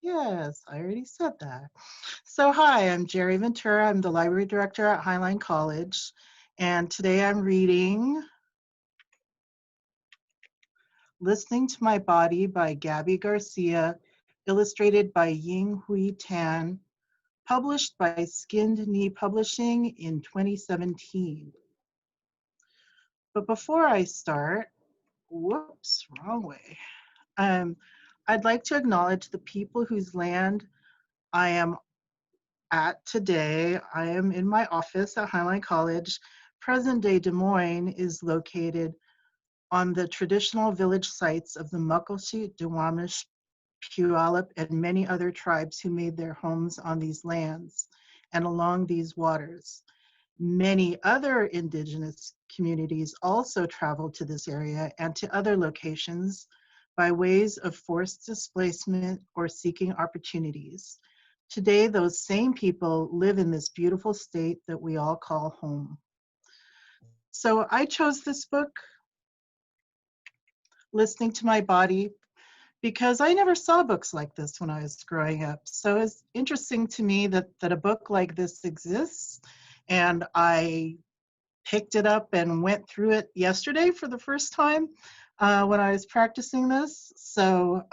Yes, I already said that. So, hi, I'm Jerry Ventura. I'm the library director at Highline College. And today I'm reading Listening to My Body by Gabby Garcia, illustrated by Ying Hui Tan, published by Skinned Knee Publishing in 2017. But before I start, whoops, wrong way. Um, I'd like to acknowledge the people whose land I am at today. I am in my office at Highline College. Present-day Des Moines is located on the traditional village sites of the Muckleshoot, Duwamish, Puyallup, and many other tribes who made their homes on these lands and along these waters. Many other indigenous communities also traveled to this area and to other locations by ways of forced displacement or seeking opportunities. Today, those same people live in this beautiful state that we all call home. So I chose this book, Listening to My Body, because I never saw books like this when I was growing up. So it's interesting to me that a book like this exists, and I picked it up and went through it yesterday for the first time when I was practicing this. So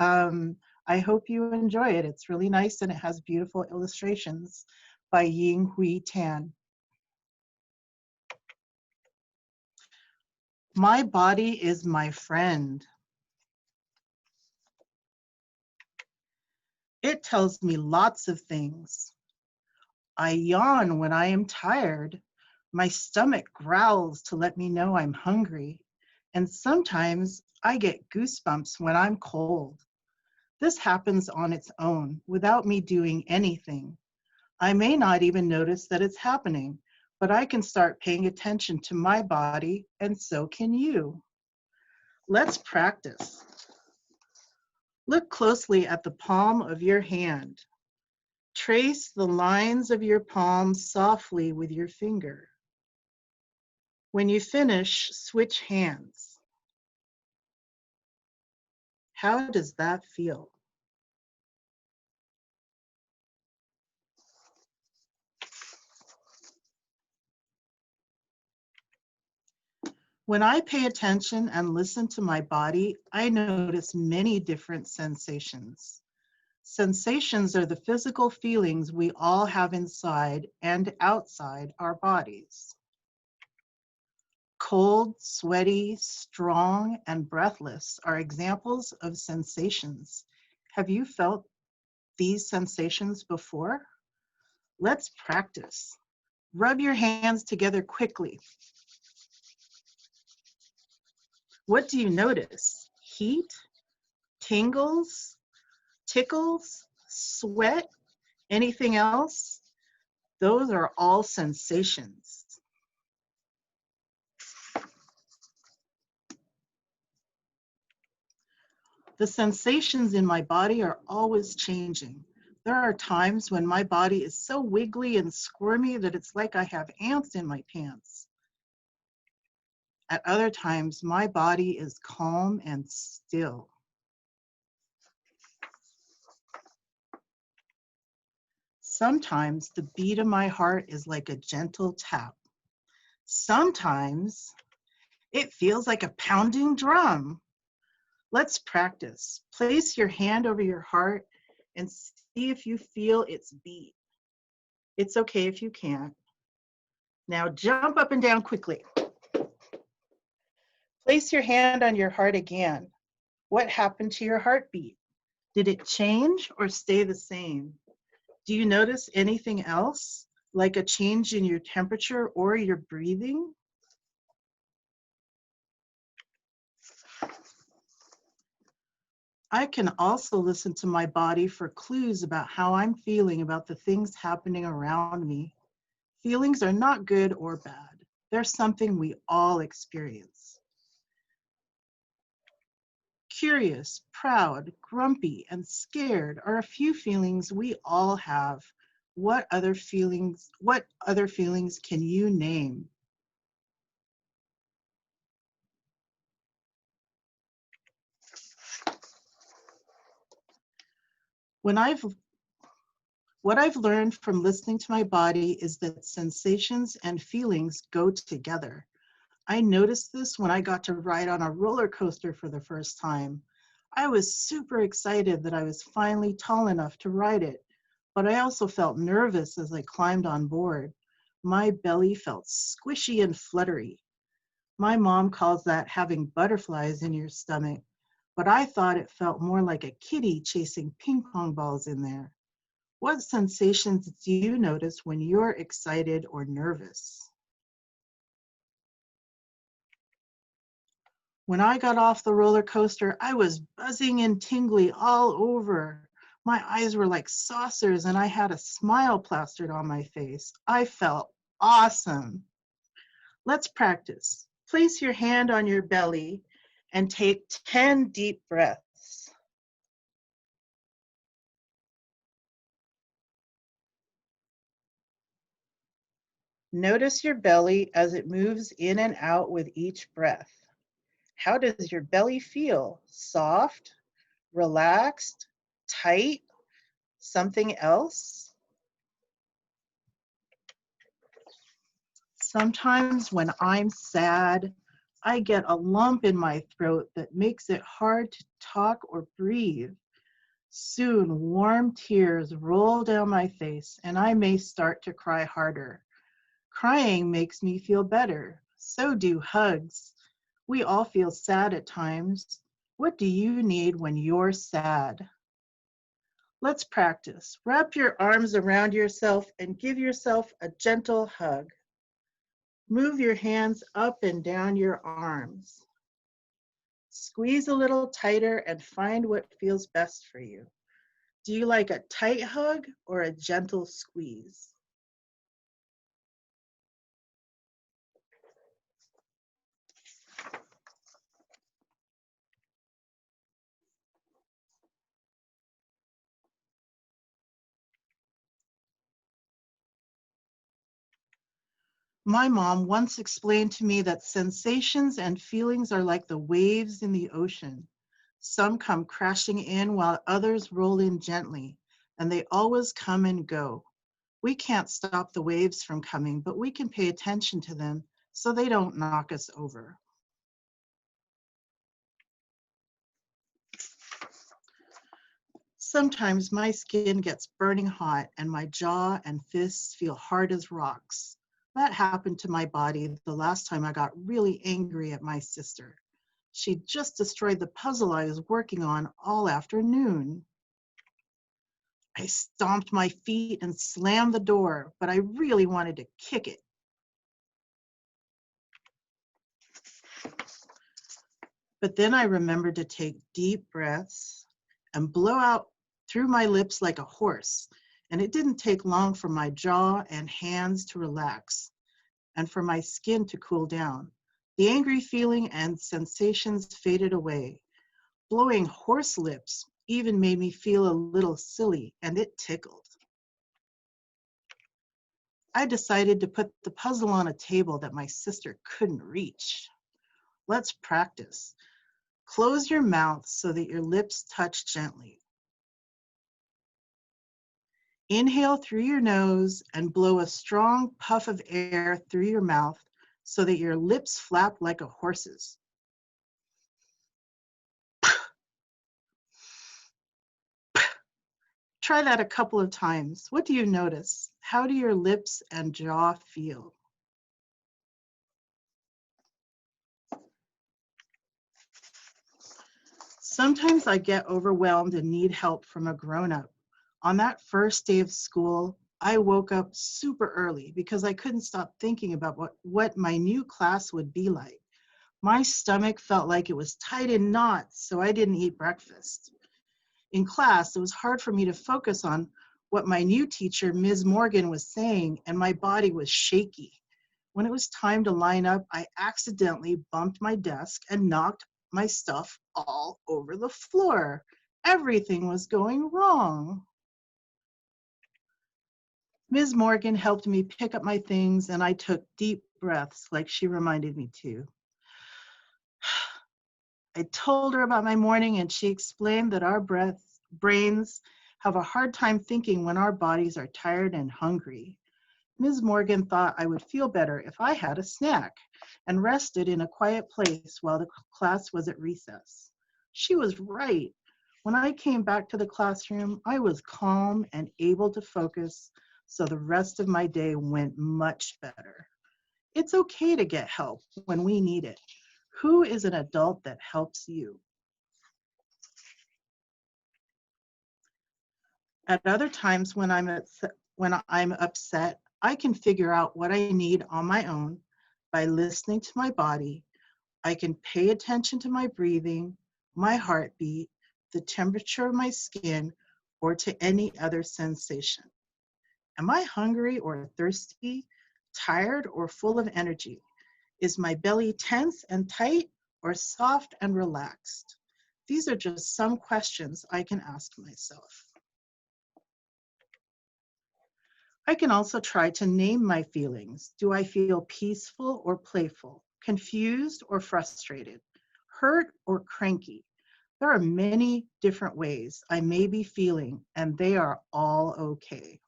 I hope you enjoy it. It's really nice and it has beautiful illustrations by Ying Hui Tan. My body is my friend. It tells me lots of things. I yawn when I am tired. My stomach growls to let me know I'm hungry. And sometimes I get goosebumps when I'm cold. This happens on its own without me doing anything. I may not even notice that it's happening, but I can start paying attention to my body, and so can you. Let's practice. Look closely at the palm of your hand. Trace the lines of your palm softly with your finger. When you finish, switch hands. How does that feel? When I pay attention and listen to my body, I notice many different sensations. Sensations are the physical feelings we all have inside and outside our bodies. Cold, sweaty, strong, and breathless are examples of sensations. Have you felt these sensations before? Let's practice. Rub your hands together quickly. What do you notice? Heat, tingles, tickles, sweat, anything else? Those are all sensations. The sensations in my body are always changing. There are times when my body is so wiggly and squirmy that it's like I have ants in my pants. At other times, my body is calm and still. Sometimes the beat of my heart is like a gentle tap. Sometimes it feels like a pounding drum. Let's practice. Place your hand over your heart and see if you feel its beat. It's okay if you can't. Now jump up and down quickly. Place your hand on your heart again. What happened to your heartbeat? Did it change or stay the same? Do you notice anything else, like a change in your temperature or your breathing? I can also listen to my body for clues about how I'm feeling about the things happening around me. Feelings are not good or bad. They're something we all experience. Curious, proud, grumpy, and scared are a few feelings we all have. What other feelings can you name? When I've What I've learned from listening to my body is that sensations and feelings go together. I noticed this when I got to ride on a roller coaster for the first time. I was super excited that I was finally tall enough to ride it, but I also felt nervous as I climbed on board. My belly felt squishy and fluttery. My mom calls that having butterflies in your stomach, but I thought it felt more like a kitty chasing ping pong balls in there. What sensations do you notice when you're excited or nervous? When I got off the roller coaster, I was buzzing and tingly all over. My eyes were like saucers and I had a smile plastered on my face. I felt awesome. Let's practice. Place your hand on your belly and take 10 deep breaths. Notice your belly as it moves in and out with each breath. How does your belly feel? Soft, relaxed, tight, something else? Sometimes when I'm sad, I get a lump in my throat that makes it hard to talk or breathe. Soon, warm tears roll down my face and I may start to cry harder. Crying makes me feel better. So do hugs. We all feel sad at times. What do you need when you're sad? Let's practice. Wrap your arms around yourself and give yourself a gentle hug. Move your hands up and down your arms. Squeeze a little tighter and find what feels best for you. Do you like a tight hug or a gentle squeeze? My mom once explained to me that sensations and feelings are like the waves in the ocean. Some come crashing in while others roll in gently, and they always come and go. We can't stop the waves from coming, but we can pay attention to them so they don't knock us over. Sometimes my skin gets burning hot and my jaw and fists feel hard as rocks. That happened to my body the last time I got really angry at my sister. She just destroyed the puzzle I was working on all afternoon. I stomped my feet and slammed the door, but I really wanted to kick it. But then I remembered to take deep breaths and blow out through my lips like a horse. And it didn't take long for my jaw and hands to relax and for my skin to cool down. The angry feeling and sensations faded away. Blowing horse lips even made me feel a little silly, and it tickled. I decided to put the puzzle on a table that my sister couldn't reach. Let's practice. Close your mouth so that your lips touch gently. Inhale through your nose and blow a strong puff of air through your mouth so that your lips flap like a horse's. Try that a couple of times. What do you notice? How do your lips and jaw feel? Sometimes I get overwhelmed and need help from a grown-up. On that first day of school, I woke up super early because I couldn't stop thinking about what my new class would be like. My stomach felt like it was tied in knots, so I didn't eat breakfast. In class, it was hard for me to focus on what my new teacher, Ms. Morgan, was saying, and my body was shaky. When it was time to line up, I accidentally bumped my desk and knocked my stuff all over the floor. Everything was going wrong. Ms. Morgan helped me pick up my things, and I took deep breaths like she reminded me to. I told her about my morning, and she explained that our brains have a hard time thinking when our bodies are tired and hungry. Ms. Morgan thought I would feel better if I had a snack and rested in a quiet place while the class was at recess. She was right. When I came back to the classroom, I was calm and able to focus, so the rest of my day went much better. It's okay to get help when we need it. Who is an adult that helps you? At other times when I'm upset, I can figure out what I need on my own by listening to my body. I can pay attention to my breathing, my heartbeat, the temperature of my skin, or to any other sensation. Am I hungry or thirsty, tired or full of energy? Is my belly tense and tight or soft and relaxed? These are just some questions I can ask myself. I can also try to name my feelings. Do I feel peaceful or playful, confused or frustrated, hurt or cranky? There are many different ways I may be feeling, and they are all okay.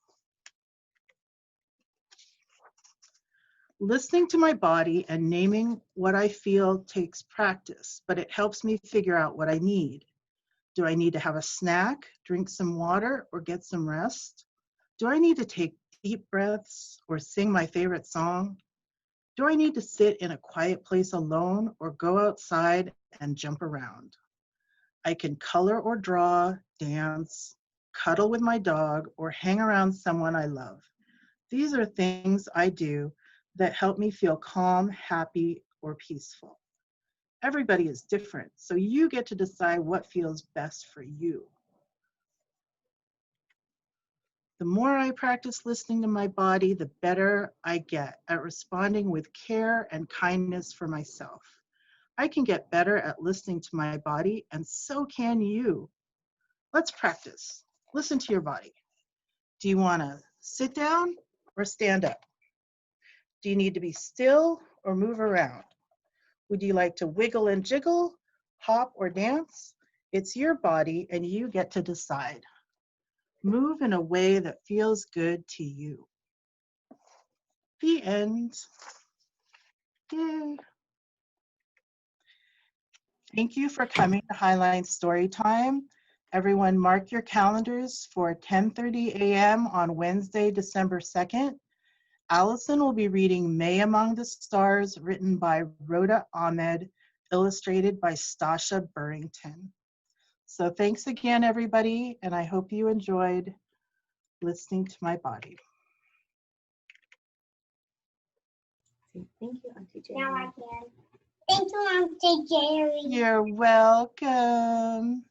Listening to my body and naming what I feel takes practice, but it helps me figure out what I need. Do I need to have a snack, drink some water, or get some rest? Do I need to take deep breaths or sing my favorite song? Do I need to sit in a quiet place alone or go outside and jump around? I can color or draw, dance, cuddle with my dog, or hang around someone I love. These are things I do that help me feel calm, happy, or peaceful. Everybody is different, so you get to decide what feels best for you. The more I practice listening to my body, the better I get at responding with care and kindness for myself. I can get better at listening to my body, and so can you. Let's practice. Listen to your body. Do you want to sit down or stand up? Do you need to be still or move around? Would you like to wiggle and jiggle, hop or dance? It's your body and you get to decide. Move in a way that feels good to you. The end. Yay. Thank you for coming to Highline Storytime. Everyone mark your calendars for 10:30 a.m. on Wednesday, December 2nd. Allison will be reading May Among the Stars, written by Rhoda Ahmed, illustrated by Stasha Burrington. So thanks again, everybody, and I hope you enjoyed listening to my body. Thank you, Auntie Jerry. Now I can. Thank you, Auntie Jerry. You're welcome.